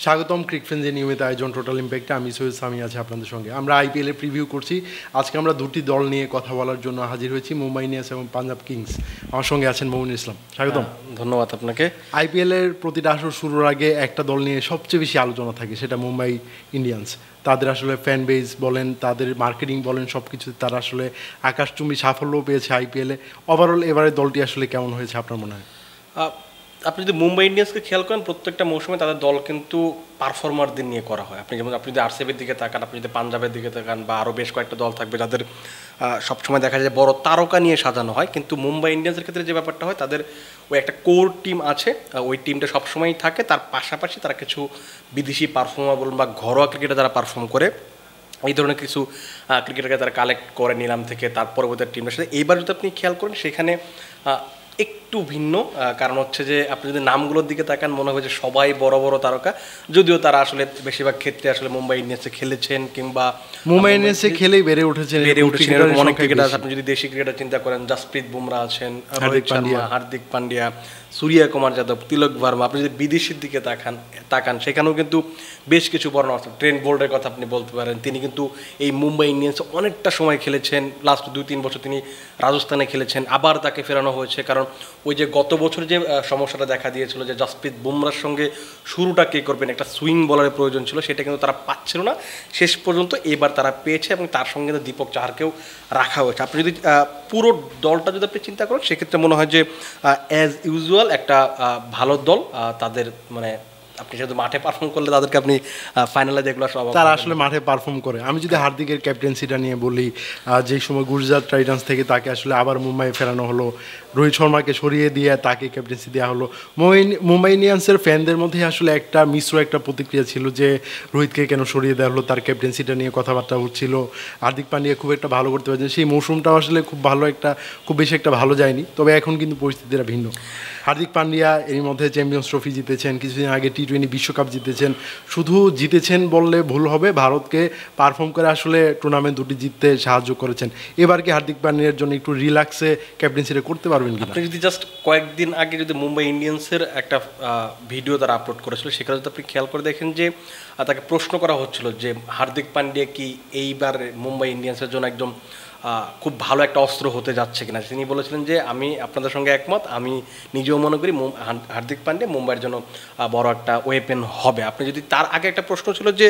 স্বাগতম ক্রিকফেন্সের নিয়মিত আয়োজন টোটাল ইম্প্যাক্টে। আমি সৈয়দ সামি আছি আপনাদের সঙ্গে। আমরা আইপিএল এর প্রিভিউ করছি। আজকে আমরা দুটি দল নিয়ে কথা বলার জন্য হাজির হয়েছি, মুম্বাই ইন্ডিয়ান্স এবং পাঞ্জাব কিংস। আমার সঙ্গে আছেন মমিনুল ইসলাম। স্বাগতম। ধন্যবাদ আপনাকে। আইপিএল এর প্রতিটা আসর শুরুর আগে একটা দল নিয়ে সবচেয়ে বেশি আলোচনা থাকে, সেটা মুম্বাই ইন্ডিয়ান্স। তাদের আসলে ফ্যান বেস বলেন, তাদের মার্কেটিং বলেন, সব কিছুতে তারা আসলে আকাশচুম্বী সাফল্য পেয়েছে আইপিএলে। ওভারঅল এবারে দলটি আসলে কেমন হয়েছে আপনার মনে হয়? আপনি যদি মুম্বাই ইন্ডিয়ান্সকে খেয়াল করেন, প্রত্যেকটা মৌসুমে তাদের দল কিন্তু পারফর্মারদের নিয়ে করা হয়। আপনি যদি আরসিবির দিকে তাকান, আপনি যদি পাঞ্জাবের দিকে তাকান, বা আরও বেশ কয়েকটা দল থাকবে যাদের সবসময় দেখা যায় বড় তারকা নিয়ে সাজানো হয়। কিন্তু মুম্বাই ইন্ডিয়ান্সের ক্ষেত্রে যে ব্যাপারটা হয়, তাদের ওই একটা কোর টিম আছে, ওই টিমটা সবসময়ই থাকে। তার পাশাপাশি তারা কিছু বিদেশি পারফর্মার বলুন বা ঘরোয়া ক্রিকেটে যারা পারফর্ম করে, এই ধরনের কিছু ক্রিকেটারকে তারা কালেক্ট করে নিলাম থেকে, তার পরবর্তী টিমটার সাথে। এইবার যদি আপনি খেয়াল করেন, সেখানে একটু ভিন্ন। কারণ হচ্ছে যে আপনি যদি নামগুলোর দিকে তাকান, মনে হবে যে সবাই বড় বড় তারকা, যদিও তারা আসলে বেশিরভাগ ক্ষেত্রে আসলে মুম্বাই ইন্ডিয়ান্সে খেলেছেন কিংবা মুম্বাই ইন্ডিয়ান্সে খেলেই বেড়ে উঠেছেন। অনেক ক্রিকেটার, আপনি যদি দেশি ক্রিকেটার চিন্তা করেন, জাসপ্রীত বুমরা আছেন, রোহিত শর্মা, হার্দিক পান্ডিয়া, সূর্য কুমার যাদব, তিলক ভার্মা। আপনি যদি বিদেশির দিকে তাকান সেখানেও কিন্তু বেশ কিছু বর্ণ আছে। ট্রেন্ট বোল্টের কথা আপনি বলতে পারেন, তিনি কিন্তু এই মুম্বাই ইন্ডিয়ান্সে অনেকটা সময় খেলেছেন। লাস্ট 2-3 বছর তিনি রাজস্থানে খেলেছেন, আবার তাকে ফেরানো হয়েছে। কারণ ওই যে গত বছর যে সমস্যাটা দেখা দিয়েছিল যে জাসপ্রীত বুমরার সঙ্গে শুরুটা কে করবেন, একটা সুইং বলারের প্রয়োজন ছিল, সেটা কিন্তু তারা পাচ্ছিল না। শেষ পর্যন্ত এবার তারা পেয়েছে, এবং তার সঙ্গে দীপক চাহারকেও রাখা হয়েছে। আপনি যদি পুরো দলটা যদি আপনি চিন্তা করেন, সেক্ষেত্রে মনে হয় যে অ্যাজ ইউজুয়াল একটা ভালো দল। তাদের মানে আপনি যেহেতু মাঠে পারফর্ম করলে তাদেরকে আপনি ফাইনালে দেখলো তারা আসলে মাঠে পারফর্ম করে। আমি যদি হার্দিকের ক্যাপ্টেন্সিটা নিয়ে বলি, যেই সময় গুজরাট টাইটান্স থেকে তাকে আসলে আবার মুম্বাই ফেরানো হলো, রোহিত শর্মাকে সরিয়ে দিয়ে তাকে ক্যাপ্টেন্সি দেওয়া হলো। মুম্বাই ইন্ডিয়ান্সের ফ্যানদের মধ্যে আসলে একটা মিশ্র একটা প্রতিক্রিয়া ছিল যে রোহিতকে কেন সরিয়ে দেওয়া হলো, তার ক্যাপ্টেন্সিটা নিয়ে কথাবার্তা হচ্ছিল। হার্দিক পান্ডিয়া খুব একটা ভালো করতে পারছেন, সেই মৌসুমটাও আসলে খুব বেশি একটা ভালো যায়নি। তবে এখন কিন্তু পরিস্থিতিটা ভিন্ন। হার্দিক পান্ডিয়া এর মধ্যে চ্যাম্পিয়ন্স ট্রফি জিতেছেন, কিছুদিন আগে টি-20 বিশ্বকাপ জিতেছেন। শুধু জিতেছেন বললে ভুল হবে, ভারতকে পারফর্ম করে আসলে টুর্নামেন্ট দুটি জিততে সাহায্য করেছেন। এবার কি হার্দিক পান্ডিয়ার জন্য একটু রিল্যাক্সে ক্যাপ্টেন্সিটা করতে পারবেন কিনা? আপনি যদি জাস্ট কয়েকদিন আগে যদি মুম্বাই ইন্ডিয়ান্সের একটা ভিডিও তারা আপলোড করেছিল, সেখানে যদি আপনি খেয়াল করে দেখেন যে তাকে প্রশ্ন করা হচ্ছিল যে হার্দিক পান্ডিয়া কি এইবার মুম্বাই ইন্ডিয়ান্সের জন্য একদম খুব ভালো একটা অস্ত্র হতে যাচ্ছে কিনা। তিনি বলেছিলেন যে আমি আপনাদের সঙ্গে একমত, আমি নিজেও মনে করি হার্দিক পান্ডিয়া মুম্বাইয়ের জন্য বড় একটা ওয়েপেন হবে। আপনি যদি তার আগে একটা প্রশ্ন ছিল যে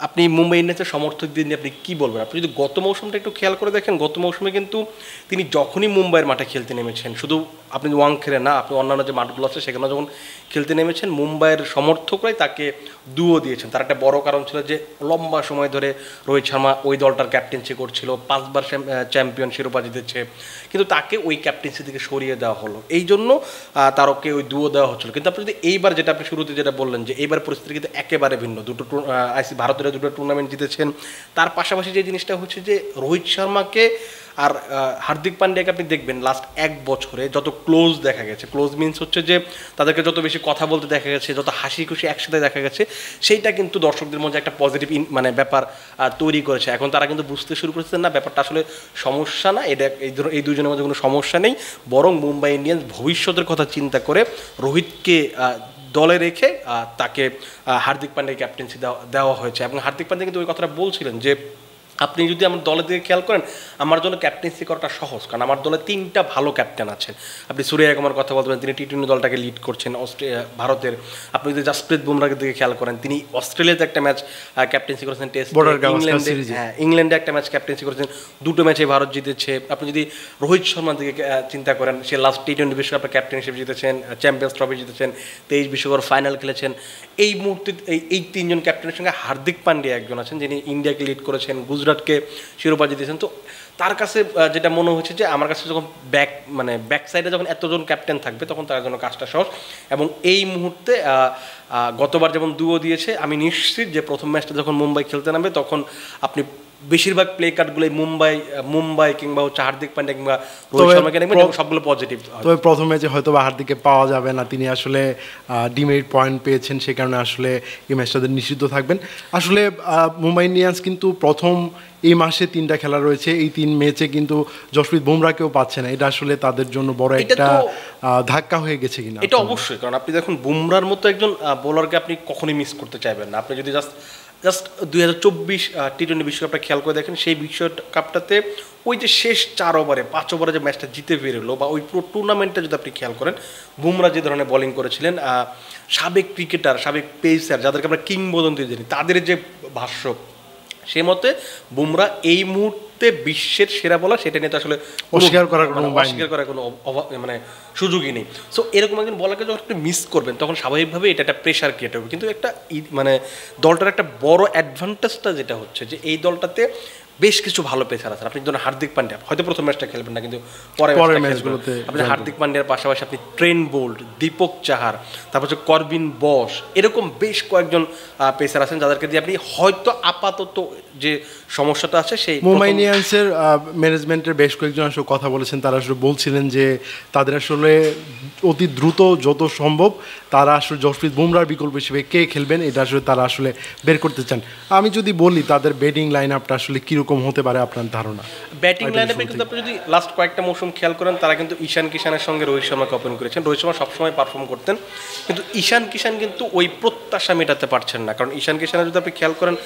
আপনি মুম্বাই ইন্ডিয়ান্সের সমর্থকদের নিয়ে আপনি কী বলবেন। আপনি যদি গত মৌসুমটা একটু খেয়াল করে দেখেন, গত মৌসুমে কিন্তু তিনি যখনই মুম্বাইয়ের মাঠে খেলতে নেমেছেন, শুধু আপনি ওয়াংখেড়ে না, আপনি অন্যান্য যে মাঠগুলো আছে সেখানে যখন খেলতে নেমেছেন, মুম্বাইয়ের সমর্থকরাই তাকে দুয়ো দিয়েছেন। তার একটা বড় কারণ ছিল যে লম্বা সময় ধরে রোহিত শর্মা ওই দলটার ক্যাপ্টেন্সি করছিল, 5 বার চ্যাম্পিয়ন শিরোপা জিতেছে, কিন্তু তাকে ওই ক্যাপ্টেন্সি থেকে সরিয়ে দেওয়া হলো। এই জন্য তারকে ওই দুয়ো দেওয়া হচ্ছিল। কিন্তু আপনি যদি এইবার যেটা আপনি শুরুতে যেটা বললেন যে এইবার পরিস্থিতি কিন্তু একেবারে ভিন্ন। ভারতের দুটো টুর্নামেন্ট জিতেছেন, তার পাশাপাশি যে জিনিসটা হচ্ছে যে রোহিত শর্মাকে আর হার্দিক পান্ডিয়াকে আপনি দেখবেন লাস্ট 1 বছরে যত ক্লোজ দেখা গেছে, ক্লোজ মিনস হচ্ছে যে তাদেরকে যত বেশি কথা বলতে দেখা গেছে, যত হাসি খুশি একসাথে দেখা গেছে, সেইটা কিন্তু দর্শকদের মধ্যে একটা পজিটিভ মানে ব্যাপার তৈরি করেছে। এখন তারা কিন্তু বুঝতে শুরু করেছে না ব্যাপারটা আসলে সমস্যা না, এটা এই দুজনের মধ্যে কোনো সমস্যা নেই, বরং মুম্বাই ইন্ডিয়ান্স ভবিষ্যতের কথা চিন্তা করে রোহিতকে দলে রেখে তাকে হার্দিক পান্ডিয়া ক্যাপ্টেন্সি দেওয়া হয়েছে। এবং হার্দিক পান্ডিয়া কিন্তু ওই কথাটা বলছিলেন যে আপনি যদি আমার দলের দিকে খেয়াল করেন, আমার জন্য ক্যাপ্টেন্সি করাটা সহজ, কারণ আমার দলে 3টা ভালো ক্যাপ্টেন আছেন। আপনি সূর্য কুমার কথা বলতে পারেন, তিনি টি-20 দলটাকে লিড করছেন ভারতের। আপনি যদি জাসপ্রীত বুমরার দিকে খেয়াল করেন, তিনি অস্ট্রেলিয়াতে একটা ম্যাচ ক্যাপ্টেন্সি করেছেন, টেস্ট ইংল্যান্ডে একটা ম্যাচ ক্যাপ্টেন্সি করেছেন, 2টো ম্যাচে ভারত জিতেছে। আপনি যদি রোহিত শর্মার দিকে চিন্তা করেন, সে লাস্ট টি-20 বিশ্বকাপে ক্যাপ্টেন হিসেবে জিতেছেন, চ্যাম্পিয়ন্স ট্রফি জিতেছেন, 23 বিশ্বকাপ ফাইনাল খেলেছেন। এই মুহূর্তে এই 3জন ক্যাপ্টেনের সঙ্গে হার্দিক পান্ডিয়া একজন আছেন যিনি ইন্ডিয়াকে লিড করেছেন, গুজরাটকে শিরোপা জিতেছেন। তো তার কাছে যেটা মনে হচ্ছে যে আমার কাছে যখন ব্যাক সাইডে যখন এতজন ক্যাপ্টেন থাকবে, তখন তার জন্য কাজটা সহজ। এবং এই মুহূর্তে গতবার যেমন দুয়ো দিয়েছে, আমি নিশ্চিত যে প্রথম ম্যাচটা যখন মুম্বাই খেলতে নামবে, তখন আপনি বেশিরভাগ প্লে কার্ডগুলো মুম্বাই কিংবা হচ্ছে হার্দিক পান্ডিয়া কিংবা রোহিত শর্মাকে দেখবেন এবং সবগুলো পজিটিভ। তবে প্রথম ম্যাচে হয়তো বা হার্দিককে পাওয়া যাবে না, তিনি আসলে ডিমেরিট পয়েন্ট পেয়েছেন, সে কারণে আসলে এই ম্যাচটাতে নিষিদ্ধ থাকবেন। আসলে মুম্বাই ইন্ডিয়ান্স কিন্তু প্রথম এই মাসে 3টা খেলা রয়েছে, এই 3 ম্যাচে কিন্তু জসপ্রীত বুমরাকেও পাচ্ছে না, এটা আসলে তাদের জন্য বড় একটা ধাক্কা হয়ে গেছে কিনা। এটা অবশ্যই, কারণ আপনি দেখুন বুমরার মতো একজন বোলারকে আপনি কখনোই মিস করতে চাইবেন না। আপনি যদি জাস্ট 2024 টি-20 বিশ্বকাপটা খেয়াল করে দেখেন, সেই বিশ্বকাপটাতে ওই যে শেষ 4 ওভারে 5 ওভারে যে ম্যাচটা জিতে বেরোলো বা ওই পুরো টুর্নামেন্টটা যদি আপনি খেয়াল করেন, বুমরা যে ধরনের বোলিং করেছিলেন, সাবেক ক্রিকেটার, সাবেক পেসার যাদেরকে আমরা কিংবদন্তি জানি, তাদের যে ভাষ্য, সে মতে বুমরা এই মুহূর্তে বিশ্বের সেরা বলার, সেটা নিয়ে তো আসলে অস্বীকার করার কোনো মানে সুযোগই নেই। সো এরকম একজন বলারকে যখন আপনি মিস করবেন, তখন স্বাভাবিকভাবে এটা একটা প্রেশার ক্রিয়েট হবে। কিন্তু একটা মানে দলটার একটা বড় অ্যাডভান্টেজটা যেটা হচ্ছে যে এই দলটাতে বেশ কিছু ভালো পেসার আছে। আপনি ধরুন হার্দিক পান্ডিয়া হয়তো প্রথম ম্যাচটা খেলবেন না, কিন্তু পরের ম্যাচগুলোতে আপনি হার্দিক পান্ডিয়ার পাশাপাশি আপনি ট্রেন্ট বোল্ট, দীপক চাহার, তারপর হচ্ছে করবিন বস, এরকম বেশ কয়েকজন পেসার আছেন যাদেরকে দিয়ে আপনি হয়তো আপাতত যে সমস্যাটা আছে সেই মুম্বাই ইন্ডিয়ান্সের ম্যানেজমেন্টের বেশ কয়েকজন আসলে কথা বলেছেন, তারা আসলে বলছিলেন যে তাদের আসলে অতি দ্রুত যত সম্ভব তারা আসলে জসপ্রীত বুমরার বিকল্প হিসেবে কে খেলবেন এটা আসলে তারা আসলে বের করতে চান। আমি যদি বলি তাদের ব্যাটিং লাইন আপটা আসলে কীরকম হতে পারে আপনার ধারণা? ব্যাটিং লাইন আপে কিন্তু আপনি যদি লাস্ট কয়েকটা মৌসুম খেয়াল করেন, তারা কিন্তু ঈশান কিষানের সঙ্গে রোহিত শর্মাকে ওপেন করেছেন। রোহিত শর্মা সবসময় পারফর্ম করতেন, কিন্তু ঈশান কিষান কিন্তু ওই প্রত্যাশা মেটাতে পারছেন না। কারণ ঈশান কিষানের যদি আপনি খেয়াল করেন,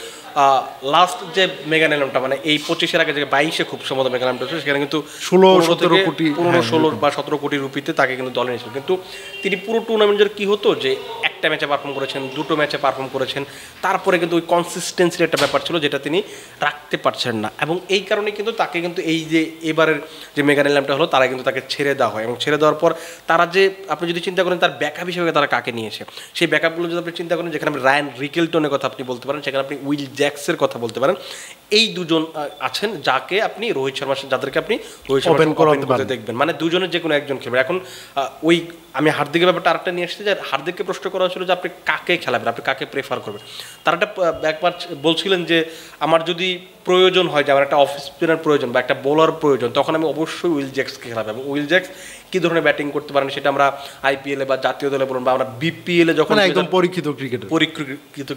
লাস্ট যে মেগা নিলামটা মানে এই 25-এর আগে যে 22-এ খুব সম্ভবত মেগা নিলামটা হচ্ছে, সেখানে কিন্তু 16-17 কোটি 16 বা 17 কোটি রুপিতে তাকে কিন্তু দলে নিয়েছিল। কিন্তু তিনি পুরো টুর্নামেন্টের কি হতো যে একটা ম্যাচে পারফর্ম করেছেন, 2টো ম্যাচে পারফর্ম করেছেন, তারপরে কিন্তু ওই কনসিস্টেন্সির একটা ব্যাপার ছিল যেটা তিনি রাখতে পারছেন না। এবং এই কারণে কিন্তু তাকে কিন্তু এই যে এবারের যে মেগা নিলামটা হলো, তারা কিন্তু তাকে ছেড়ে দেওয়া হয়। এবং ছেড়ে দেওয়ার পর তারা যে আপনি যদি চিন্তা করেন তার ব্যাকআপ হিসেবে তারা কাকে নিয়েছে, সেই ব্যাকআপগুলো যদি আপনি চিন্তা করেন, যেখানে আপনি রায়ান রিকেলটনের কথা আপনি বলতে পারেন, সেখানে আপনি উইল জ্যাক্সের কথা বলতে পারেন, এই দুজন আছেন যাকে আপনি রোহিত শর্মার, যাদেরকে আপনি রোহিত শর্মা দেখবেন, মানে দুজনের যে কোনো একজন খেলবে। এখন ওই আমি হার্দিকের ব্যাপারটা আরেকটা নিয়ে এসেছি, যে হার্দিককে প্রশ্ন করা হচ্ছিল যে আপনি কাকে খেলাবেন, আপনি কাকে প্রেফার করবেন। তারা একটা একবার বলছিলেন যে আমার যদি প্রয়োজন হয় যে আমার একটা অফ স্পিনার প্রয়োজন বা একটা বোলার প্রয়োজন, তখন আমি অবশ্যই উইল জ্যাক্সকে খেলাবো। এবং উইল জ্যাক্স কী ধরনের ব্যাটিং করতে পারেন সেটা আমরা আইপিএলে বা জাতীয় দলে বলুন বা আমরা বিপিএলে যখন একদম পরীক্ষিত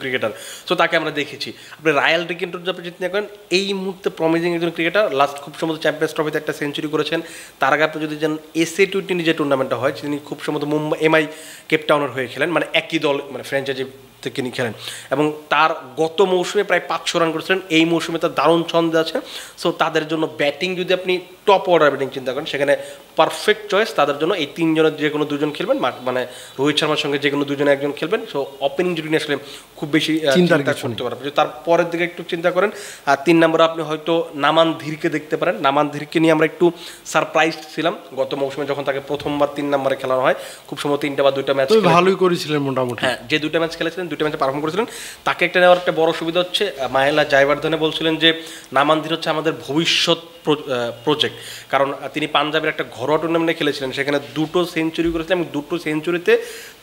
ক্রিকেটার, সো তাকে আমরা দেখেছি। আপনি রায়াল রিকেলটন আপনি চিন্তা করেন, এই মুহূর্তে প্রমিজিং একজন ক্রিকেটার, লাস্ট খুব সম্ভবত চ্যাম্পিয়ন্স ট্রফিতে একটা সেঞ্চুরি করেছেন। তার আগে আপনি যদি যান SA-20 যে টুর্নামেন্টটা হয়, তিনি খুব সম্ভবত মুম্বাই MI কেপটাউনের হয়ে খেলেন, মানে একই দল, মানে ফ্র্যাঞ্চাইজি থেকে নিয়ে খেলেন। এবং তার গত মৌসুমে প্রায় 500 রান করেছিলেন, এই মৌসুমে তার দারুণ ছন্দে আছে। সো তাদের জন্য ব্যাটিং যদি আপনি টপ অর্ডার ব্যাটিং চিন্তা করেন, সেখানে পারফেক্ট চয়েস তাদের জন্য এই 3 জনের যে কোনো 2জন খেলবেন, মানে রোহিত শর্মার সঙ্গে যে কোনো 2জনে একজন খেলবেন। সো ওপেনিং জুটি নিয়ে আসলে খুব বেশি চিন্তা করতে পারবেন। যদি তার পরের দিকে একটু চিন্তা করেন, 3 নম্বরে আপনি হয়তো নামান ধীরকে দেখতে পারেন। নামান ধীরকে নিয়ে আমরা একটু সারপ্রাইজ ছিলাম গত মৌসুমে যখন তাকে প্রথমবার 3 নম্বরে খেলানো হয়, খুব সম্ভবত 3টা বা 2টা ম্যাচ ভালোই করেছিলেন মোটামুটি। হ্যাঁ, যে 2টা ম্যাচ খেলেছিলেন, 2টা ম্যাচে পারফর্ম করেছিলেন। তাকে একটা নেওয়ার একটা বড় সুবিধা হচ্ছে, মাহেলা জয়বর্ধনে বলছিলেন যে নামান ধীর হচ্ছে আমাদের ভবিষ্যৎ প্রজেক্ট। কারণ তিনি পাঞ্জাবের একটা ঘরোয়া টুর্নামেন্টে খেলেছিলেন, সেখানে 2টো সেঞ্চুরি করেছিলেন এবং 2টো সেঞ্চুরিতে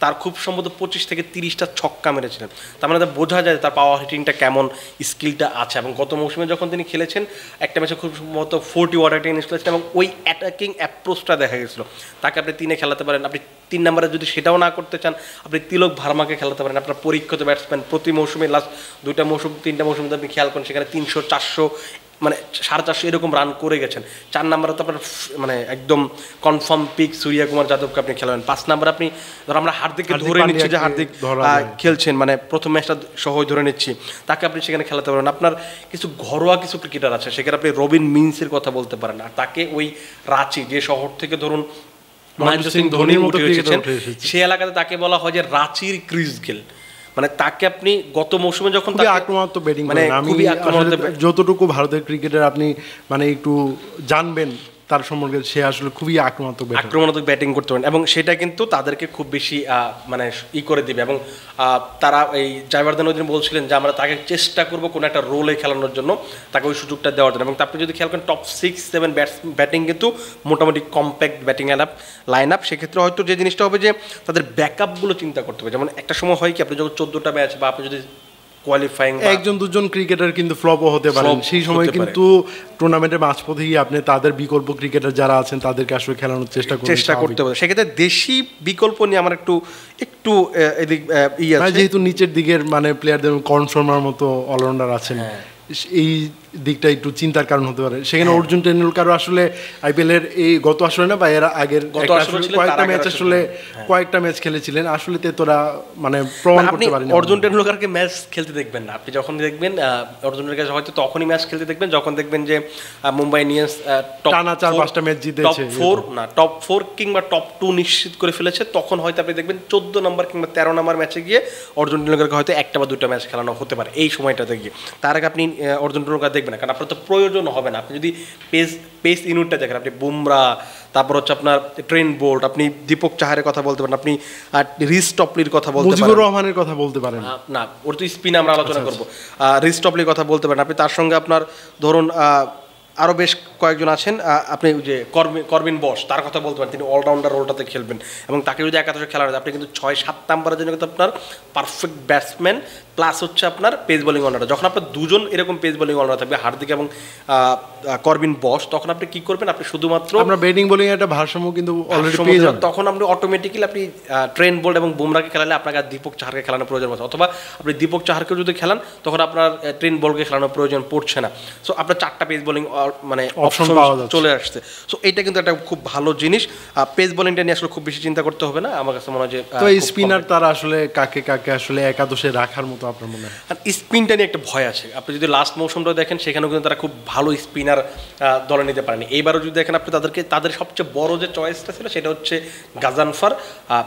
তার খুব সম্ভবত 25 থেকে 30টা ছক্কা মেরেছিলেন। তার মানে বোঝা যায় তার পাওয়ার হিটিংটা কেমন, স্কিলটা আছে। এবং গত মৌসুমে যখন তিনি খেলেছেন, একটা ম্যাচে খুব সম্ভবত 40 ওয়াটার টেনিস খেলেছেন এবং ওই অ্যাটাকিং অ্যাপ্রোচটা দেখা গেছিলো। তাকে আপনি 3-এ খেলাতে পারেন। আপনি 3 নম্বরে যদি সেটাও না করতে চান, আপনি তিলক ভার্মাকে খেলাতে পারেন। আপনার পরীক্ষিত ব্যাটসম্যান, প্রতি মৌসুমে লাস্ট 2টা মৌসুম 3টা মৌসুম আপনি খেয়াল করেন, সেখানে 300, 400 মানে 450 এরকম রান করে গেছেন। 4 নম্বরে তো আপনার মানে একদম কনফার্ম পিক সূর্য কুমার যাদবকে আপনি খেলাবেন। 5 নম্বরে আপনি ধর আমরা হার্দিককে ধরে নিচ্ছি যে হার্দিক খেলছেন, মানে প্রথম ম্যাচটা সহজ ধরে নিচ্ছি, তাকে আপনি সেখানে খেলাতে পারেন। আপনার কিছু ঘরোয়া কিছু ক্রিকেটার আছে, সেখানে আপনি রবিন মিন্সের কথা বলতে পারেন। আর তাকে ওই রাঁচি যে শহর থেকে ধরুন মহেন্দ্র সিং ধোনির মতো এসেছেন, সেই এলাকাতে তাকে বলা হয় যে রাঁচির ক্রিস গেল। মানে তাকে আপনি গত মৌসুমে যখন আক্রমণাত্মক ব্যাটিং করেন, আমি যতটুকু ভারতের ক্রিকেটার আপনি মানে একটু জানবেন তার সম্পর্কে, সে আসলে খুবই আক্রমণাত্মক ব্যাটিং করতে পারেন এবং সেটা কিন্তু তাদেরকে খুব বেশি মানে করে দিবে। এবং তারা এই জয়বর্ধন ওই দিন বলছিলেন যে আমরা তাকে চেষ্টা করবো কোনো একটা রোলে খেলানোর জন্য, তাকে ওই সুযোগটা দেওয়ার জন্য। এবং আপনি যদি খেয়াল করেন টপ 6-7 ব্যাটিং কিন্তু মোটামুটি কম্প্যাক্ট ব্যাটিং লাইন আপ। সেক্ষেত্রে হয়তো যে জিনিসটা হবে যে তাদের ব্যাকআপগুলো চিন্তা করতে হবে। যেমন একটা সময় হয় কি, আপনি যখন 14টা ম্যাচ বা আপনি যদি কোয়ালিফাইং একজন দুজন ক্রিকেটার কিন্তু ফ্লপও হতে পারেন, সেই সময় কিন্তু টুর্নামেন্টের মাঝপথে গিয়ে আপনি তাদের বিকল্প ক্রিকেটার যারা আছেন তাদেরকে আসলে খেলানোর চেষ্টা করতে পারে। সেক্ষেত্রে দেশি বিকল্প নিয়ে আমার একটু এদিক যেহেতু নিচের দিকের মানে প্লেয়ারদের কর্ণ শর্মার মতো অলরাউন্ডার আছেন, এই দিকটা একটু চিন্তার কারণ হতে পারে। সেখানে অর্জুন টেন্ডুলকারও আসলে আইপিএল এর এই গত আসলে না বা এর আগের কয়েকটা ম্যাচ খেলেছিলেন, আসলে তোরা মানে প্রমাণ করতে পারেন। অর্জুন টেন্ডুলকারকে ম্যাচ খেলতে দেখবেন না, আপনি যখন দেখবেন অর্জুন টেন্ডুলকার হয়তো তখনই ম্যাচ খেলতে দেখবেন যখন দেখবেন যে মুম্বাই ইন্ডিয়ান্স টানা 4-5টা ম্যাচ জিতেছে, টপ 4 কিংবা টপ 2 নিশ্চিত করে ফেলেছে, তখন হয়তো আপনি দেখবেন 14 নম্বর কিংবা 13 নম্বর ম্যাচে গিয়ে অর্জুন টেন্ডুলকারকে হয়তো একটা বা দুটো ম্যাচ খেলানো হতে পারে এই সময়টাতে গিয়ে। তার আগে আপনি অর্জুন টেন্ডুলকার দেখবেন না, কারণ আপনার তো প্রয়োজন হবে না। আপনি যদি পেস ইউনিটটা দেখেন, আপনি বুমরা, তারপর হচ্ছে আপনার ট্রেন্ট বোল্ট, আপনি দীপক চাহারের কথা বলতে পারেন, আপনি রিস টপলির কথা বলতে পারেন, মুজিবুর রহমানের কথা বলতে পারেন, না ওর তো স্পিন আমরা আলোচনা করবো, রিস টপলির কথা বলতে পারেন। আপনি তার সঙ্গে আপনার ধরুন আরও বেশ কয়েকজন আছেন, আপনি যে করবিন বস তার কথা বলতে পারেন, তিনি অলরাউন্ডার রোলটাতে খেলবেন এবং তাকে যদি একাদশে খেলা হয় আপনি কিন্তু 6-7 নাম্বারের জন্য কিন্তু আপনার পারফেক্ট ব্যাটসম্যান প্লাস হচ্ছে আপনার পেস বোলিং অলরাউন্ডার। যখন আপনার দুজন এরকম পেস বোলিং অলরাউন্ডার থাকবে, হার্দিক এবং করবিন বস, তখন আপনি কি করবেন, আপনি শুধুমাত্র আপনার ব্যাটিং বোলিং একটা ভারসাম্য কিন্তু অলরেডি পেয়ে যাবেন। তখন আপনি অটোমেটিক্যালি আপনি ট্রেন্ট বোল্ট এবং বুমরাকে খেলালে আপনাকে আর দীপক চাহারকে খেলানোর প্রয়োজন পড়ছে, অথবা আপনি দীপক চাহারকেও যদি খেলান তখন আপনার ট্রেন্ট বোল্টকে খেলানোর প্রয়োজন পড়ছে না। সো আপনার 4টা পেস বোলিং মানে অপশন চলে আসছে। সো এটা কিন্তু একটা খুব ভালো জিনিস। পেস বোলিংটা নিয়ে আসলে খুব বেশি চিন্তা করতে হবে না আমার কাছে মনে হয়। যে তো এই স্পিনার তারা আসলে কাকে আসলে একাদশে রাখার মতো আপনার মনে হয়? আর স্পিনটা নিয়ে একটা ভয় আছে। আপনি যদি লাস্ট মৌসুমটা দেখেন সেখানেও কিন্তু তারা খুব ভালো স্পিনার দলে নিতে পারেনি। এইবারও যদি দেখেন আপনি তাদের সবচেয়ে বড় যে চয়েসটা ছিল সেটা হচ্ছে গাজানফার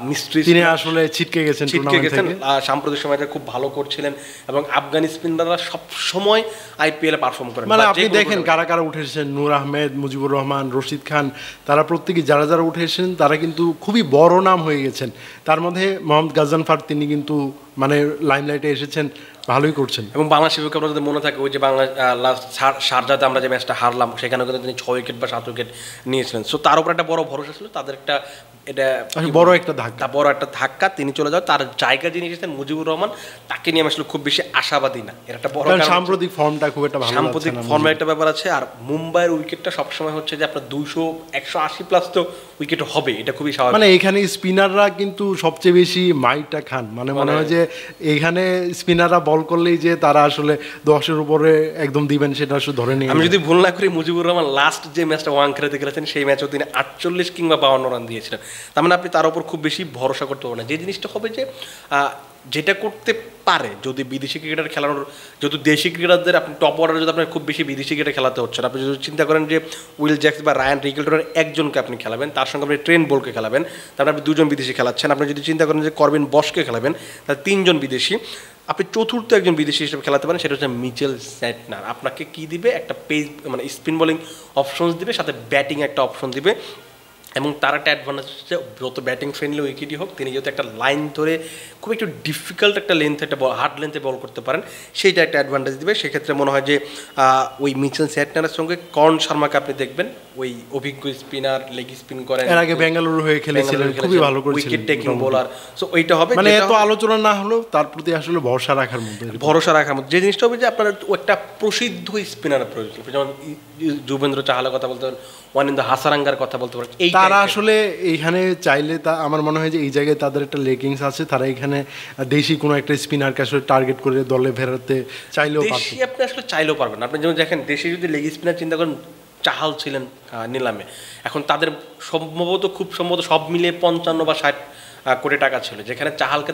মিস্ট্রি, তিনি আসলে ছিটকে গেছেন সাম্প্রতিক সময়টা খুব ভালো করছিলেন এবং আফগান স্পিনাররা সব সময় আইপিএল এ পারফর্ম করেন। মানে আপনি দেখেন কারা কারা উঠেছেন, নূর আহমেদ, মুজিবুর রহমান, রশিদ খান, তারা প্রত্যেকে যারা যারা উঠেছেন তারা কিন্তু খুবই বড় নাম হয়ে গেছেন। তার মধ্যে মোহাম্মদ গাজানফার তিনি কিন্তু মানে লাইমলাইটে এসেছেন, ভালোই করছেন। এবং বাংলাদেশ বিপক্ষে আপনার যদি মনে থাকে ওই যে বাংলা শারজাতে আমরা যে ম্যাচটা হারলাম সেখানেও কিন্তু তিনি 6 উইকেট বা 7 উইকেট নিয়েছিলেন। সো তার উপর একটা বড় ভরসা ছিল, তাদের একটা এটা বড় একটা ধাক্কা তিনি চলে যাওয়ার তার জায়গা যিনি এসেছেন মুজিবুর রহমান, তাকে নিয়ে আমি আসলে খুব বেশি আশাবাদী না। এর একটা বড় সাম্প্রতিক ফর্মটা খুব একটা ভালো, সাম্প্রতিক ফর্মের একটা ব্যাপার আছে। আর মুম্বাইয়ের উইকেটটা সবসময় হচ্ছে যে আপনার 200-180 প্লাস তো উইকেট হবে, এটা খুবই স্বাভাবিক। মানে এখানে স্পিনাররা কিন্তু সবচেয়ে বেশি মাইটটা খান, মানে মনে হয় যে এইখানে স্পিনাররা বল করলেই যে তারা আসলে 10-এর উপরে একদম দিবেন সেটা আসলে ধরে নিয়ে। আমি যদি ভুল না করি মুজিবুর রহমান লাস্ট যে ম্যাচটা ওয়াংখেড়েতে খেলেছেন সেই ম্যাচেও তিনি 48 কিংবা 52 রান দিয়েছিলেন। তার মানে আপনি তার উপর খুব বেশি ভরসা করতে পারবেন না। যে জিনিসটা হবে যে যেটা করতে পারে যদি বিদেশি ক্রিকেটার খেলানোর, যেহেতু দেশি ক্রিকেটারদের আপনি টপ অর্ডারে যদি আপনার খুব বেশি বিদেশি ক্রিকেটার খেলাতে হচ্ছে, আপনি যদি চিন্তা করেন যে উইল জ্যাক্স বা রায়ান রিকেলটনের একজনকে আপনি খেলাবেন, তার সঙ্গে আপনি ট্রেন্ট বোল্টকে খেলাবেন, তারপরে আপনি 2জন বিদেশি খেলাচ্ছেন। আপনি যদি চিন্তা করেন যে করবিন বসকে খেলাবেন, তাহলে 3জন বিদেশি, আপনি চতুর্থ একজন বিদেশি হিসেবে খেলাতে পারেন, সেটা হচ্ছে মিচেল স্যান্টনার। আপনাকে কি দিবে, একটা পেস মানে স্পিন বোলিং অপশনস দিবে, সাথে ব্যাটিং একটা অপশন দিবে। এবং তার একটা অ্যাডভান্টেজ হচ্ছে যত ব্যাটিং ফ্রেন্ডলি উইকেটই হোক, তিনি যেহেতু একটা লাইন ধরে খুব একটু ডিফিকাল্ট একটা লেন্থে একটা হার্ড লেন্থে বল করতে পারেন, সেইটা একটা অ্যাডভান্টেজ দিবে। সেক্ষেত্রে মনে হয় যে ওই মিচেল স্যান্টনারের সঙ্গে কর্ণ শর্মাকে আপনি দেখবেন, ওই অভিজ্ঞ স্পিনার, লেগ স্পিন করেন, এর আগে বেঙ্গালুরু হয়ে খেলেছিলেন, খুবই ভালো করেছিলেন, উইকেট টেকিং বোলার। সো ওইটা হবে, মানে এত আলোচনা না হলেও তার প্রতি আসলে ভরসা রাখার মতো, যে জিনিসটা হবে যে আপনার একটা প্রসিদ্ধ স্পিনার প্রয়োজন। যেমন যুবেন্দ্র চাহালের কথা বলতে পারেন, ওয়ানিন্দ হাসারাঙ্গার কথা বলতে পারেন। তারা আসলে এইখানে চাইলে তা আমার মনে হয় যে এই জায়গায় তাদের একটা লেগিংস আছে, তারা এখানে দেশি কোনো একটা স্পিনারকে আসলে টার্গেট করে দলে ফেরাতে চাইলেও দেশি আপনি আসলে চাইলেও পারবেন। আপনি যেমন দেখেন দেশি যদি লেগ স্পিনার চিন্তা করেন, চাহাল ছিলেন নিলামে, এখন তাদের খুব সম্ভবত সব মিলিয়ে 55 বা 60 কোটি টাকা ছিল, যেখানে চাহালকে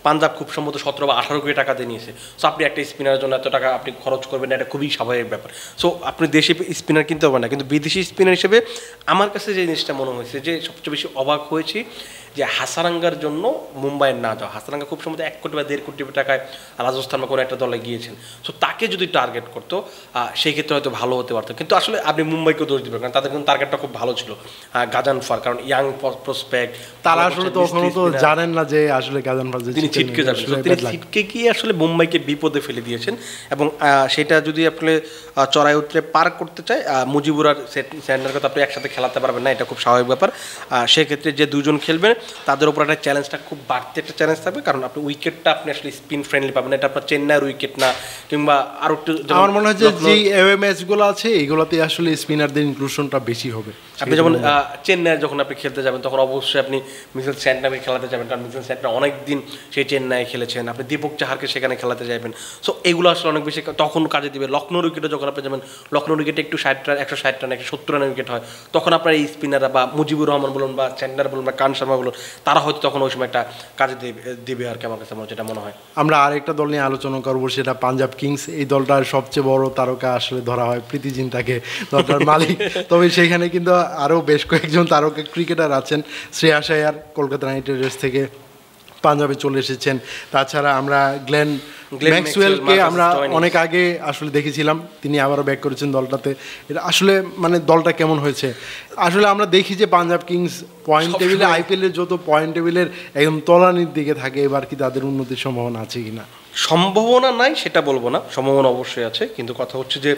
পাঞ্জাব খুব সম্ভবত 17 বা 18 কোটি টাকা দিয়ে নিয়েছে। সো আপনি একটা স্পিনারের জন্য এত টাকা আপনি খরচ করবেন, এটা খুবই স্বাভাবিক ব্যাপার। সো আপনি দেশি স্পিনার কিনতে পারবেন না, কিন্তু বিদেশি স্পিনার হিসেবে আমার কাছে যে জিনিসটা মনে হয়েছে যে সবচেয়ে বেশি অবাক হয়েছি যে হাসারাঙ্গার জন্য মুম্বাইয়ের না যাওয়া। হাসারাঙ্গা খুব সম্ভবত 1 কোটি বা 1.5 কোটি টাকায় রাজস্থান বা কোনো একটা দলে গিয়েছেন। সো তাকে যদি টার্গেট করতো সেই ক্ষেত্রে হয়তো ভালো হতে পারতো, কিন্তু আসলে আপনি মুম্বাইকেও দোষ দিবেন, কারণ তাদের কিন্তু টার্গেটটা খুব ভালো ছিল গাজানফার, কারণ ইয়াং প্রসপেক্ট, তারা আসলে তখনও তো জানেন না যে আসলে গাজানফার তিনি ছিটকে যাবেন। তিনি ছিটকে গিয়ে আসলে মুম্বাইকে বিপদে ফেলে দিয়েছেন। এবং সেটা যদি আপনি চড়াই উতরে পার করতে চায়, মুজিবুর আর স্যান্টনারকে তো আপনি একসাথে খেলাতে পারবেন না, এটা খুব স্বাভাবিক ব্যাপার। সেক্ষেত্রে যে 2জন খেলবেন তাদের উপর একটা চ্যালেঞ্জটা খুব বাড়তি একটা চ্যালেঞ্জ থাকবে, কারণ আপনি উইকেটটা আপনি আসলে স্পিন ফ্রেন্ডলি পাবেন, এটা আপনার চেন্নাইয়ের উইকেট না, কিংবা আরও একটু আমার মনে হয় যে যেই অ্যাওয়ে ম্যাচগুলো আছে এইগুলোতে আসলে স্পিনারদের ইনক্লুশনটা বেশি হবে। আপনি যেমন চেন্নাই যখন আপনি খেলতে যাবেন তখন অবশ্যই আপনি মিচেল স্যান্টনারকে খেলাতে যাবেন, কারণ মিচেল স্যান্টনার অনেক দিন সেই চেন্নাইয়ে খেলেছেন, আপনি দীপক চাহারকে সেখানে খেলাতে যাবেন। সো এগুলো আসলে অনেক বেশি তখন কাজে দিবে। লখনৌর উইকেটে যখন আপনি যাবেন, লখনৌর উইকেটে একটু 60 রান 160 রান 170 রানের উইকেট হয়, তখন আপনার এই স্পিনাররা বা মুজিবুর রহমান বলুন বা স্যান্টনার বলুন বা কান শর্মা বলুন, তারা হয়তো তখন ওই সময় একটা কাজে দিবে আর কি, আমার কাছে যেটা মনে হয়। আমরা আরেকটা দল নিয়ে আলোচনা করবো, সেটা পাঞ্জাব কিংস। এই দলটার সবচেয়ে বড় তারকা আসলে ধরা হয় প্রীতি জিন্টাকে, দলটার মালিক। তবে সেখানে কিন্তু আরও বেশ কয়েকজন তারকা ক্রিকেটার আছেন। শ্রেয়াস আয়ার কলকাতা নাইট রাইডার্স থেকে পাঞ্জাবে চলে এসেছেন। তাছাড়া আমরা গ্লেন ম্যাক্সওয়েলকে আমরা অনেক আগে আসলে দেখেছিলাম, তিনি আবারও ব্যাক করেছেন দলটাতে। এটা আসলে মানে দলটা কেমন হয়েছে আসলে আমরা দেখি যে পাঞ্জাব কিংস পয়েন্ট টেবিলে, আইপিএলের যত পয়েন্ট টেবিলের একদম তলানির দিকে থাকে। এবার কি তাদের উন্নতির সম্ভাবনা আছে কিনা? সম্ভাবনা নাই সেটা বলবো না, সম্ভাবনা অবশ্যই আছে, কিন্তু কথা হচ্ছে যে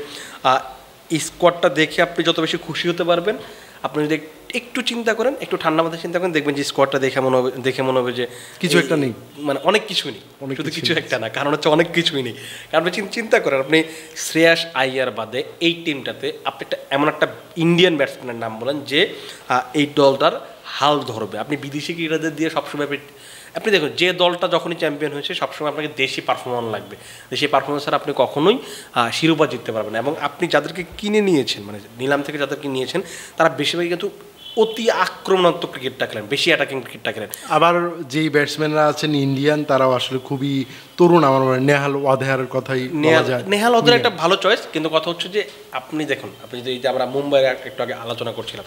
স্কোয়াডটা দেখে আপনি যত বেশি খুশি হতে পারবেন, আপনি যদি একটু চিন্তা করেন, একটু ঠান্ডা মাথায় চিন্তা করেন, দেখবেন যে স্কোয়াডটা দেখে মনে হবে যে কিছু একটা নেই, মানে অনেক কিছুই নেই, শুধু কিছু একটা না, কারণ হচ্ছে অনেক কিছুই নেই। কারণ আপনি চিন্তা করেন, আপনি শ্রেয়াস আইয়ার বাদে এই টিমটাতে আপনি এমন একটা ইন্ডিয়ান ব্যাটসম্যানের নাম বলেন যে এই দলটার হাল ধরবে। আপনি বিদেশি ক্রিকেটারদের দিয়ে সবসময় আপনি দেখুন, যে দলটা যখনই চ্যাম্পিয়ন হয়েছে সবসময় আপনাকে দেশি পারফরমেন্স লাগবে, দেশি পারফরমেন্স ছাড়া আপনি কখনোই শিরোপা জিততে পারবেন না। এবং আপনি যাদেরকে কিনে নিয়েছেন, মানে নিলাম থেকে যাদেরকে নিয়েছেন, তারা বেশিরভাগই কিন্তু অতি আক্রমণাত্মক ক্রিকেটটা খেলেন, বেশি অ্যাটাকিং ক্রিকেটটা খেলেন। আবার যেই ব্যাটসম্যানরা আছেন ইন্ডিয়ান, তারাও আসলে খুবই তরুণ। আমার মনে হয় নেহাল ওয়াদেহারের কথাই বলা যায়। নেহাল ওদের একটা ভালো চয়েস, কিন্তু কথা হচ্ছে যে আপনি দেখুন, আপনি যদি আমরা মুম্বাইয়ের একটু আগে আলোচনা করছিলাম,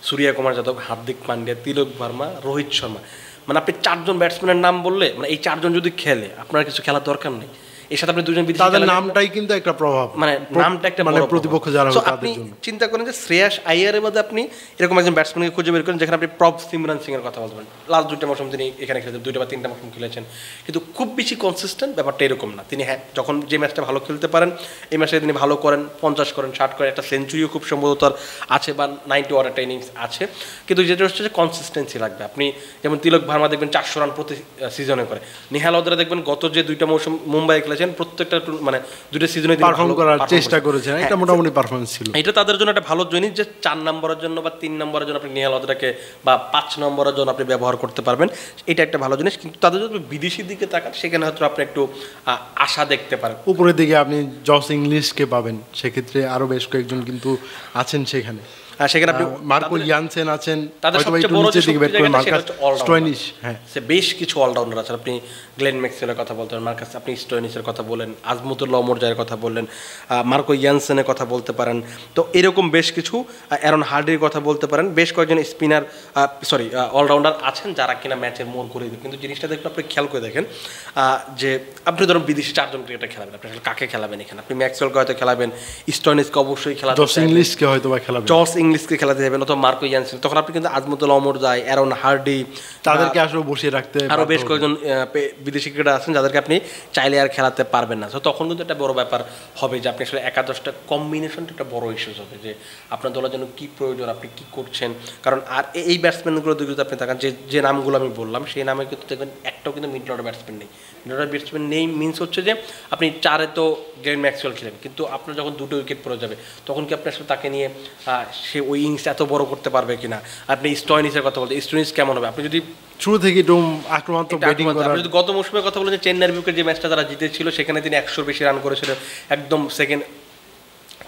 সূর্য কুমার যাদব, হার্দিক পান্ডিয়া, তিলক ভার্মা, রোহিত শর্মা, মানে আপনি 4 জন ব্যাটসম্যানের নাম বললে, মানে এই 4 জন যদি খেলে আপনার কিছু খেলার দরকার নেই। এর সাথে আপনি দুজন তাদের নামটাই কিন্তু একটা প্রভাব, মানে নামটা একটা মানে প্রতিপক্ষ যারা হবে তাদের জন্য। চিন্তা করেন যে শ্রেয়াস আইয়ারের মধ্যে আপনি এরকম একজন ব্যাটসম্যানকে খুঁজে বের করেন যেখানে আপনি প্রভ সিমরান সিং এর কথা বলতে পারেন। লাস্ট 2টা মৌসুম তিনি এখানে খেলেছেন, 2টা বা 3টা মৌসুম খেলেছেন, কিন্তু খুব বেশি কনসিস্টেন্ট ব্যাপারটা এরকম না। তিনি হ্যাঁ, যখন যে ম্যাচটা ভালো খেলতে পারেন, এই ম্যাচে তিনি ভালো করেন, 50 করেন, 60 করেন, একটা সেঞ্চুরিও খুব সম্ভবত আছে বা 90 ওভার একটা ইনিংস আছে, কিন্তু যেটা হচ্ছে যে কনসিস্টেন্সি লাগবে। আপনি যেমন তিলক ভার্মা দেখবেন 400 রান প্রতি সিজনে করে, নেহাল ওয়াদেরা দেখবেন গত যে 2টা মৌসুম মুম্বাই খেলেছেন প্রত্যেকটা মানে 2টা সিজনে পারফর্ম করার চেষ্টা করেছেন, এটা মোটামুটি পারফরম্যান্স ছিল। এটা তাদের জন্য একটা ভালো জিনিস যে 4 নম্বরের জন্য বা 3 নম্বরের জন্য আপনি নেহাল ওয়াদেরাকে বা 5 নম্বরের জন্য আপনি ব্যবহার করতে পারবেন, এটা একটা ভালো জিনিস। কিন্তু তাদের যদি বিদেশির দিকে তাকান, সেখানে হয়তো আপনি একটু আশা দেখতে পারেন। উপরের দিকে আপনি জস ইংলিশকে পাবেন, সেক্ষেত্রে আরো বেশ কয়েকজন কিন্তু আছেন সেখানে। সেখানে আপনি মার্কো ইয়ানসেন আছেন, তাদের হয়তো সবচেয়ে একটু বড় নিচের দিকে ব্যাট করেন মার্কাস স্টোয়নিস। হ্যাঁ, সে বেশ কিছু অলরাউন্ডার আছেন। আপনি গ্লেন ম্যাক্সওয়েলের কথা বলতে পারেন, মার্কাস, আপনি স্টোয়নিসের কথা বলেন, আজমতুল্লাহ ওমরজায়ের কথা বললেন, মার্কো ইয়ানসেনের কথা বলতে পারেন। তো এরকম বেশ কিছু, অ্যারন হার্ডির কথা বলতে পারেন, বেশ কয়েকজন স্পিনার অলরাউন্ডার আছেন যারা কিনা ম্যাচের মোড় করে দেবে। কিন্তু জিনিসটা দেখুন, আপনি খেয়াল করে দেখেন যে আপনি ধরুন বিদেশি 4 জন ক্রিকেটার খেলাবেন, আপনি আসলে কাকে খেলাবেন এখানে? আপনি ম্যাক্সওয়েলকে হয়তো খেলাবেন, স্টোয়নিসকে অবশ্যই খেলাবেন, জস ইংলিশকে হয়তো বা খেলাবেন, জস ইংলিশকে খেলাতে যাবেন, অথবা মার্কো ইয়ানসেন। তখন আপনি কিন্তু আজমতুল্লাহ ওমরজাই, অ্যারন হার্ডি, তাদেরকে আসলে বসিয়ে রাখতে আরও বেশ কয়েকজন বিদেশি ক্রিকেটার আছেন যাদেরকে আপনি চাইলে আর খেলাতে পারবেন না। তো তখন কিন্তু একটা বড় ব্যাপার হবে যে আপনি আসলে একাদশটা কম্বিনেশনটা একটা বড় ইস্যুস হবে, যে আপনার দলের জন্য কী প্রয়োজন, আপনি কী করছেন। কারণ আর এই ব্যাটসম্যানগুলো যদি আপনি তাকান, যে নামগুলো আমি বললাম, সেই নামে কিন্তু দেখবেন একটাও কিন্তু মিডল অর্ডার ব্যাটসম্যান নেই। মিডল অর্ডার ব্যাটসম্যান নেই মিনস হচ্ছে যে আপনি 4-এ তো গ্লেন ম্যাক্সওয়েল খেলেন, কিন্তু আপনার যখন 2টো উইকেট পড়ে যাবে তখন কি আপনি আসলে তাকে নিয়ে সে ওই ইনিংস এত বড় করতে পারবে কিনা? আপনি স্টোয়নিসের কথা বলতে, স্টোয়নিস কেমন হবে? আপনি যদি শুরু থেকে একটু আক্রমণাত্মক ব্যাটিং করেন, আপনি যদি গত মৌসুমের কথা বলেন, চেন্নাইয়ের বিপক্ষে যে ম্যাচটা তারা জিতেছিল সেখানে তিনি 100-র বেশি রান করেছিলেন, একদম সেকেন্ড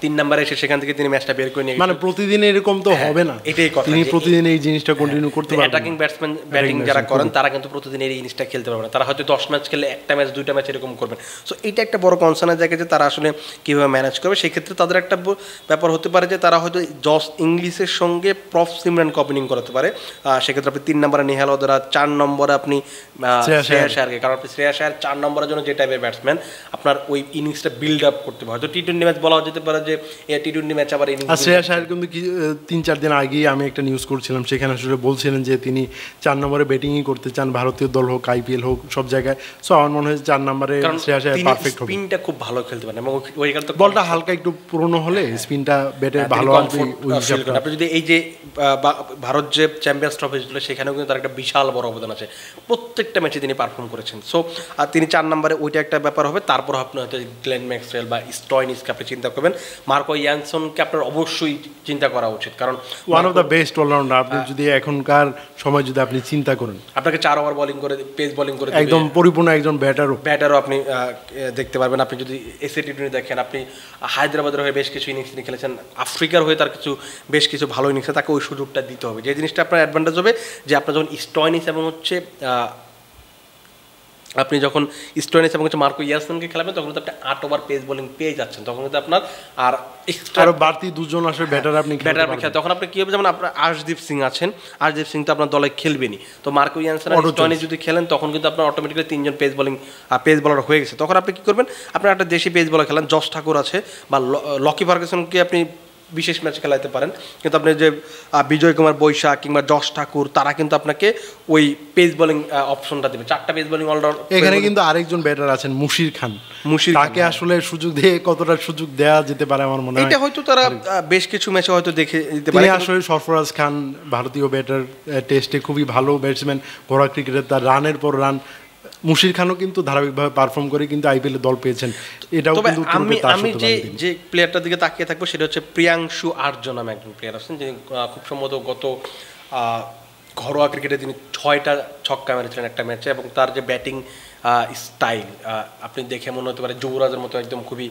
3 নম্বরে এসে সেখান থেকে তিনি ম্যাচটা বের করে নিয়ে, মানে প্রতিদিন এরকম তো হবে না। এটাই কথা, তিনি প্রতিদিন এই জিনিসটা কন্টিনিউ করতে পারবেন। অ্যাটাকিং ব্যাটসম্যান ব্যাটিং যারা করেন তারা কিন্তু প্রতিদিন এই জিনিসটা খেলতে পারবে না। তারা হয়তো 10 ম্যাচ খেলে 1টা ম্যাচ 2টা ম্যাচ এরকম করবেন। সো এইটা একটা বড় কনসার্নের জায়গা যে তারা আসলে কীভাবে ম্যানেজ করবে। সেক্ষেত্রে তাদের একটা ব্যাপার হতে পারে যে তারা হয়তো জস ইংলিশের সঙ্গে প্রফ সিমরানকে ওপেনিং করাতে পারে। সেক্ষেত্রে আপনি 3 নম্বরে নেহাল ওয়াদেরা, 4 নম্বরে আপনি শ্রেয়াস আয়ারকে, কারণ আপনি শ্রেয়াস আয়ার 4 নম্বরের জন্য যে টাইপের ব্যাটসম্যান, আপনার ওই ইনিংসটা বিল্ড আপ করতে হবে। হয়তো টি-20 ম্যাচ বলা যেতে পারে যে টি-20 ম্যাচ আবার আর শ্রেয়াস আয়ার কিন্তু 3-4 দিন আগেই আমি একটা নিউজ করছিলাম, সেখানে আসলে বলছিলেন যে তিনি 4 নম্বরে ব্যাটিংই করতে চান, ভারতীয় দল হোক, আইপিএল হোক, সব জায়গায়। সো আমার মনে হয় 4 নম্বরে শ্রেয়াস আয়ার পারফেক্ট হবে। স্পিনটা খুব ভালো খেলতে পারেন এবং ওই কারণে বলটা হালকা একটু পুরনো হলে স্পিনটা ব্যাটে ভালো আসবে। আপনি যদি এই যে ভারত যে চ্যাম্পিয়ন্স ট্রফি ছিল সেখানেও কিন্তু তার একটা বিশাল বড় অবদান আছে, প্রত্যেকটা ম্যাচে তিনি পারফর্ম করেছেন। সো তিনি 4 নম্বরে ওইটা একটা ব্যাপার হবে। তারপর আপনি হয়তো গ্লেন ম্যাক্সওয়েল বা স্টয়নিসকে আপনি চিন্তা করবেন। মার্কো ইয়ানসনকে আপনার অবশ্যই চিন্তা করা উচিত, কারণ one of the best allrounder. আপনি যদি এখনকার সময় যদি আপনি চিন্তা করেন, আপনাকে 4 ওভার বোলিং করে পেস বোলিং করে একদম পরিপূর্ণ একজন ব্যাটারও আপনি দেখতে পারবেন। আপনি যদি এসএ টি-20 দেখেন, আপনি হায়দ্রাবাদের হয়ে বেশ কিছু ইনিংস তিনি খেলেছেন, আফ্রিকার হয়ে তার বেশ কিছু ভালো ইনিংস, তাকে ওই সুযোগটা দিতে হবে। যে জিনিসটা আপনার অ্যাডভান্টেজ হবে যে আপনার যখন স্টয়নিস এবং আপনি যখন স্টোয়েনিস এবং মার্কো ইয়াসনকে খেলাবেন তখন কিন্তু আপনি 8 ওভার পেস বোলিং পেয়ে যাচ্ছেন, তখন কিন্তু আপনার আর এক্সট্রা বাড়তি দুজন আসলে ব্যাটার আপনি তখন আপনি কি হবে, যেমন আপনার আর্শদীপ সিং আছেন, আর্শদীপ সিং তো আপনার দলে খেলবেনি, তো মার্কো ইয়ানসন আর স্টোয়েনিস যদি খেলেন তখন কিন্তু আপনার অটোমেটিক্যালি 3 জন পেস বোলার হয়ে গেছে। তখন আপনি কি করবেন, আপনার একটা দেশি পেস বোলার খেলেন, জশ ঠাকুর আছে বা লকি ফার্গুসনকে আপনি বিশেষ ম্যাচ খেলাতে পারেন, কিন্তু আপনি যে বিজয় কুমার বৈশাখ কিংবা জশ ঠাকুর তারা কিন্তু আপনাকে ওই পেস বোলিং অপশনটা দেবে, 4টা পেস বোলিং অলরাউন্ড। এখানে কিন্তু আরেকজন ব্যাটার আছেন মুশির খান, তাকে আসলে সুযোগ দিয়ে কতটা সুযোগ দেওয়া যেতে পারে আমার মনে হয় এটা হয়তো তারা বেশ কিছু ম্যাচে হয়তো দেখে দিতে পারে। আসলে সরফরাজ খান ভারতীয় ব্যাটার, টেস্টে খুবই ভালো ব্যাটসম্যান, ঘোড়া ক্রিকেটার, তার রানের পর রান। মুশির খানও কিন্তু ধারাবাহিকভাবে পারফর্ম করে কিন্তু আইপিএলে দল পেয়েছেন। এটাও কিন্তু আমি যে প্লেয়ারটার দিকে তাকিয়ে থাকবো সেটা হচ্ছে প্রিয়াংশু আর্য নামে একজন প্লেয়ার আছেন, যিনি খুব সম্ভবত গত ঘরোয়া ক্রিকেটে তিনি 6টা ছক্কা মেরেছিলেন একটা ম্যাচে, এবং তার যে ব্যাটিং স্টাইল আপনি দেখে মনে হতে পারে যুবরাজের মতো একদম খুবই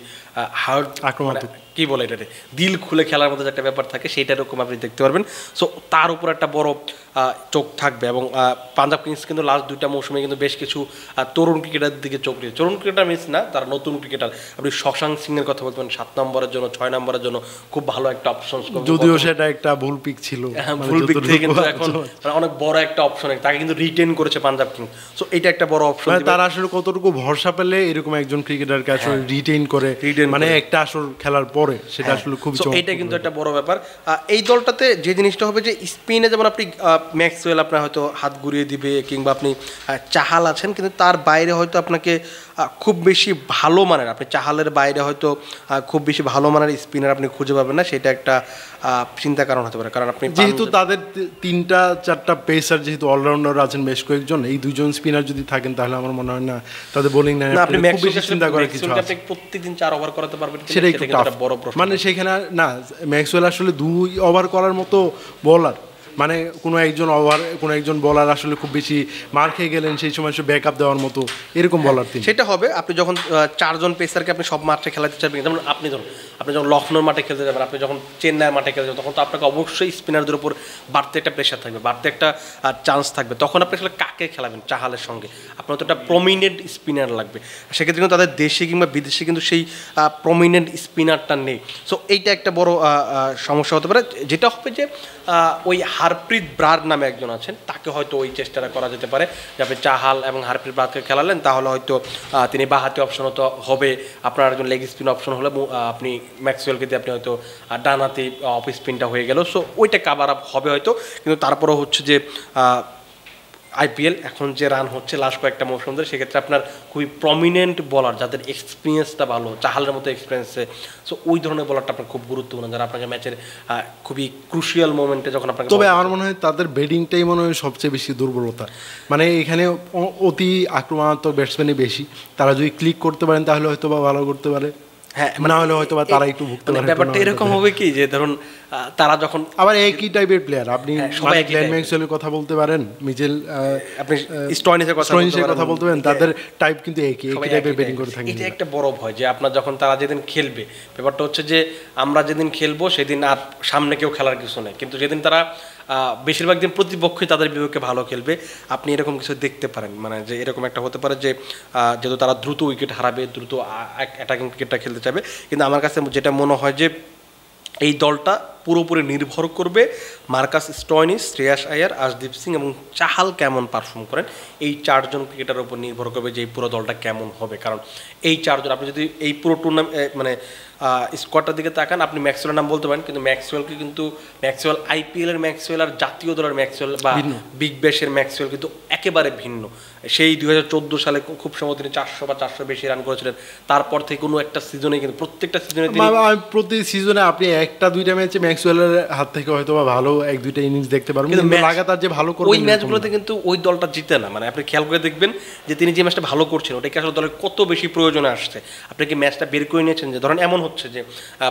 হার্ড আক্রমণাত্মক, কি বলে এটাতে দিল খুলে খেলার মতো একটা ব্যাপার থাকে, সেইটা এরকম আপনি দেখতে পারবেন। সো তার উপর একটা বড় চোখ থাকবে। এবং পাঞ্জাব কিংস কিন্তু লাস্ট 2টা মৌসুমে কিন্তু বেশ কিছু তরুণ ক্রিকেটারের দিকে চোখ দিয়েছে, তরুণ ক্রিকেটার মিস না, তারা নতুন ক্রিকেটার। আপনি শশাঙ্ক সিংয়ের কথা বলতে পারেন, 7 নম্বরের জন্য 6 নম্বরের জন্য খুব ভালো একটা অপশন, যদিও সেটা একটা ভুল পিক ছিল, ভুল পিক থেকে কিন্তু এখন অনেক বড় একটা অপশন, তাকে কিন্তু রিটেন করেছে পাঞ্জাব কিংস। সো এটা একটা বড় অপশন, তারা আসলে কতটুকু ভরসা পেলে এরকম একজন ক্রিকেটারকে আসলে রিটেইন করে, মানে একটা আসর খেলার পরে সেটা আসলে খুব চমৎকার। এটা কিন্তু একটা বড় ব্যাপার। এই দলটাতে যে জিনিসটা হবে যে স্পিনে যেমন আপনি ম্যাক্সওয়েল আপনার হয়তো হাত ঘুরিয়ে দিবে, কিংবা আপনি চাহাল আছেন, কিন্তু তার বাইরে হয়তো আপনাকে খুব বেশি ভালো মানের, আপনি চাহালের বাইরে হয়তো খুব বেশি ভালো মানের স্পিনার আপনি খুঁজে পাবেন না, সেটা একটা চিন্তা কারণ হতে পারে। কারণ আপনি যেহেতু তাদের 3-4টা পেসার যেহেতু অলরাউন্ডার আছেন বেশ কয়েকজন, এই 2জন স্পিনার যদি থাকেন তাহলে আমার মনে হয় না তাদের বোলিং লাইনে আপনি খুব বেশি চিন্তা করার কিছু আছে। আপনি প্রত্যেকদিন 4 ওভার করাতে পারবেন সেটা একটু বড় প্রশ্ন, মানে সেখানে না ম্যাক্সওয়েল আসলে 2 ওভার করার মতো বোলার, মানে কোনো একজন বলার আসলে খুব বেশি মার খেয়ে গেলেন সেই সময় সে ব্যাকআপ দেওয়ার মতো এরকম বলার তিনি। সেটা হবে আপনি যখন 4 জন পেসারকে আপনি সব মাঠে খেলাতে চাইবেন, যেমন আপনি যখন লখনৌর মাঠে খেলতে যাবেন, আপনি যখন চেন্নাইয়ের মাঠে খেলতে যাবেন, তখন তো আপনাকে অবশ্যই স্পিনারদের উপর বাড়তে একটা প্রেশার থাকবে, বাড়তে একটা চান্স থাকবে। তখন আপনি আসলে কাকে খেলাবেন চাহালের সঙ্গে, আপনার তো একটা প্রমিনেন্ট স্পিনার লাগবে। সেক্ষেত্রে কিন্তু তাদের দেশে কিংবা বিদেশে কিন্তু সেই প্রমিনেন্ট স্পিনারটা নেই। সো এইটা একটা বড় সমস্যা হতে পারে। যেটা হবে যে ওই হারপ্রীত ব্রার নামে একজন আছেন, তাকে হয়তো ওই চেষ্টাটা করা যেতে পারে যে আপনি চাহাল এবং হারপ্রীত ব্রারকে খেলালেন, তাহলে হয়তো তিনি বাহাতি অপশন তো হবে, আপনার একজন লেগ স্পিন অপশন হলে আপনি ম্যাক্সওয়েলকে দিয়ে আপনি হয়তো ডানাতে অফ স্পিনটা হয়ে গেল। সো ওইটা কাভার আপ হবে হয়তো, কিন্তু তারপরেও হচ্ছে যে আইপিএল এখন যে রান হচ্ছে লাস্ট কয়েকটা মৌসুম ধরে, সেক্ষেত্রে আপনার খুবই প্রমিনেন্ট বলার যাদের এক্সপিরিয়েন্সটা ভালো, চাহালের মতো এক্সপিরিয়েন্সে, সো ওই ধরনের বলারটা আপনার খুব গুরুত্বপূর্ণ, যারা আপনাকে ম্যাচের খুবই ক্রুশিয়াল মোমেন্টে যখন আপনাকে। তবে আমার মনে হয় তাদের ব্যাটিংটাই মনে হয় সবচেয়ে বেশি দুর্বলতা, মানে এখানে অতি আক্রমণাত্মক ব্যাটসম্যানই বেশি, তারা যদি ক্লিক করতে পারেন তাহলে হয়তো বা ভালো করতে পারে, হ্যাঁ, না হলে হয়তো বা তারা একটু ভুগতে পারে। ব্যাপারটা এরকম হবে কি যে ধরুন তারা যখন আবার একই টাইপের প্লেয়ার, আপনি গ্লেন ম্যাক্সওয়েলের কথা বলতে পারেন, মিচেল আপনি স্টয়নিসের কথা বলতে পারেন, তাদের টাইপ কিন্তু একই টাইপের ব্যাটিং করে থাকে। এটা একটা বড় ভয় যে আপনার যখন তারা যেদিন খেলবে, ব্যাপারটা হচ্ছে যে আমরা যেদিন খেলবো সেদিন আর সামনে কেউ খেলার কিছু নেই, কিন্তু যেদিন তারা বেশিরভাগ দিন প্রতিপক্ষই তাদের বিপক্ষে ভালো খেলবে, আপনি এরকম কিছু দেখতে পারেন, মানে যে এরকম একটা হতে পারে যে যেহেতু তারা দ্রুত উইকেট হারাবে, দ্রুত অ্যাটাকিং ক্রিকেটটা খেলতে চাইবে। কিন্তু আমার কাছে যেটা মনে হয় যে এই দলটা পুরোপুরি নির্ভর করবে মার্কাস স্টয়নিস, শ্রেয়াস আয়ার, আশদীপ সিং এবং চাহাল কেমন পারফর্ম করেন। এই চারজন ক্রিকেটারের উপর নির্ভর করবে যে এই পুরো দলটা কেমন হবে। কারণ এই চারজন, আপনি যদি এই পুরো টুর্নামেন্ট মানে স্কোয়াডটার দিকে তাকান, আপনি ম্যাক্সওয়েলের নাম বলতে পারেন, কিন্তু ম্যাক্সওয়েল আইপিএল এর ম্যাক্সওয়েল আর জাতীয় দলের ম্যাক্সওয়েল বা বিগ ব্যাশের ম্যাক্সওয়েল কিন্তু একেবারে ভিন্ন। সেই 2014 সালে খুব সম্ভবত তিনি 400 বা 400 বেশি রান করেছিলেন। তারপর থেকে কোনো একটা সিজনে, কিন্তু প্রত্যেকটা সিজনে প্রতি সিজনে আপনি একটা দুইটা ম্যাচে ম্যাক্সওয়েলের হাত থেকে হয়তো বা ভালো এক দুইটা ইনিংস দেখতে পারবেন, কিন্তু লাগাতার যে ভালো করবেন ওই ম্যাচগুলোতে কিন্তু ওই দলটা জিতে না। মানে আপনি খেয়াল করে দেখবেন যে তিনি যে ম্যাচটা ভালো করছেন ওটাকে আসলে দলের কত বেশি প্রয়োজনে আসছে। আপনি কি ম্যাচটা বের করে নিয়েছেন যে ধরেন এমন হচ্ছে যে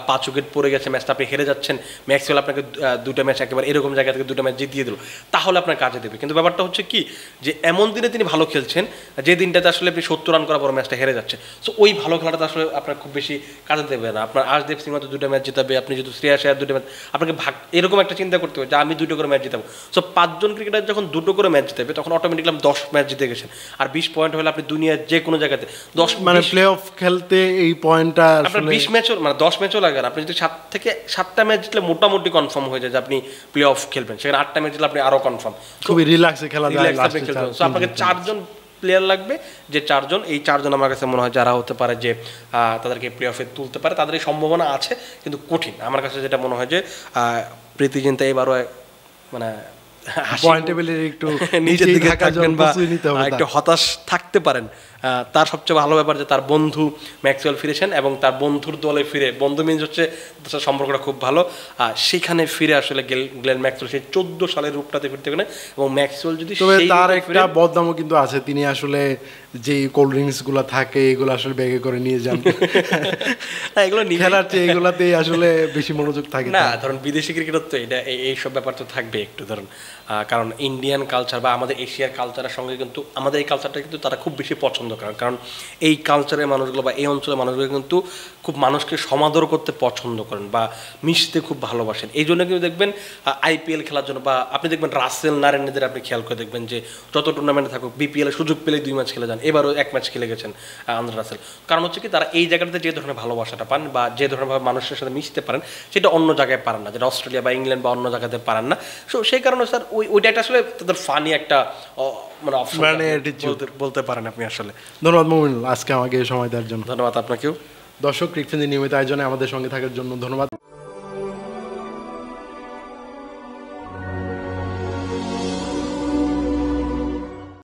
5 উইকেট পড়ে গেছে, ম্যাচটা আপনি হেরে যাচ্ছেন, ম্যাক্সওয়েল আপনাকে দুটো ম্যাচ একেবারে এরকম জায়গা থেকে দুটো ম্যাচ জিতিয়ে দিল, তাহলে আপনার কাজে দেবে। কিন্তু ব্যাপারটা হচ্ছে কি যে এমন দিনে তিনি ভালো খেলছেন যে দিনটাতে আসলে আপনি 70 রান করার পর ম্যাচটা হেরে যাচ্ছে। সো ওই ভালো খেলাটা আসলে আপনার খুব বেশি কাজে দেবে না। আপনার আশদীপ সিং হয়তো দুটো ম্যাচ জিতাবে, আপনি যদি শ্রেয়াস আয়ার দুটো ম্যাচ, আপনাকে এরকম একটা চিন্তা করতে হবে যে আমি দুটো করে ম্যাচ জিতাবো। সো 5 জন ক্রিকেটার যখন দুটো করে ম্যাচ জিতাবে তখন অটোমেটিকলি 10 ম্যাচ জিতে গেছেন। আর 20 পয়েন্ট হলে আপনি দুনিয়ার যে কোনো জায়গাতে 10 মানে প্লে অফ খেলতে এই পয়েন্টটা আপনার 20 ম্যাচও মানে 10 ম্যাচও লাগে না। আপনি যদি 7 থেকে 7টা ম্যাচ জিতলে মোটামুটি কনফার্ম হয়ে যায় যে আপনি প্লে অফ খেলবেন। সেখানে 8টা ম্যাচ জিতলে আপনি আরো কনফার্ম, খুবই রিল্যাক্সে খেলা যায়। সো আপনাকে 4জন প্লেয়ার লাগবে, যে 4জন, এই 4জন আমার কাছে মনে হয় যারা হতে পারে যে তাদেরকে প্লে অফে তুলতে পারে, তাদের এই সম্ভাবনা আছে, কিন্তু কঠিন। আমার কাছে যেটা মনে হয় যে প্রীতি জিন্তা এবারও মানে পয়েন্ট টেবিলের একটু নিচের দিকে থাকবেন বা একটু হতাশ থাকতে পারেন। তার সবচেয়ে ভালো ব্যাপার যে তার বন্ধু ম্যাক্সওয়েল ফিরেছেন এবং তার বন্ধুর দলে ফিরে, বন্ধু মিনস হচ্ছে সম্পর্কটা খুব ভালো, সেখানে ফিরে আসলে গ্লেন ম্যাক্সওয়েল সেই 14 সালের রূপটাতে ফিরতে পারে। এবং ম্যাক্সওয়েল যদি তার একটা বদনামও কিন্তু আছে, তিনি আসলে যে কোল্ড ড্রিঙ্কস গুলো থাকে এগুলো আসলে ব্যাগে করে নিয়ে যান, এগুলো খেলার চেয়ে এগুলাতেই আসলে বেশি মনোযোগ থাকে না। ধরুন বিদেশি ক্রিকেটার তো এটা এইসব ব্যাপার তো থাকবে একটু, ধরুন কারণ ইন্ডিয়ান কালচার বা আমাদের এশিয়ার কালচারের সঙ্গে কিন্তু আমাদের এই কালচারটা কিন্তু তারা খুব বেশি পছন্দ করেন। কারণ এই কালচারের মানুষগুলো বা এই অঞ্চলের মানুষগুলো কিন্তু খুব মানুষকে সমাদর করতে পছন্দ করেন বা মিশতে খুব ভালোবাসেন। এই জন্য কিন্তু দেখবেন আইপিএল খেলার জন্য, বা আপনি দেখবেন রাসেল নারায়ণদের আপনি খেয়াল করে দেখবেন যে যত টুর্নামেন্টে থাকুক বিপিএল সুযোগ পেলে 2 ম্যাচ খেলে যান, এবারও 1 ম্যাচ খেলে গেছেন আন্দ্রে রাসেল। কারণ হচ্ছে কি তারা এই জায়গাটাতে যে ধরনের ভালোবাসাটা পান বা যে ধরনের মানুষের সাথে মিশতে পারেন সেটা অন্য জায়গায় পারেন না, যেটা অস্ট্রেলিয়া বা ইংল্যান্ড বা অন্য জায়গাতে পারেন না। সো সেই কারণে স্যার ওইটা একটা আসলে তাদের ফানি একটা মানে অপশন বলতে পারেন আপনি আসলে। ধন্যবাদ মুমিনুল আজকে আমাকে সময় দেওয়ার জন্য। ধন্যবাদ আপনাকেও। দর্শক, ক্রিকফেন্সি নিয়মিত আয়োজনে আমাদের সঙ্গে থাকার জন্য ধন্যবাদ।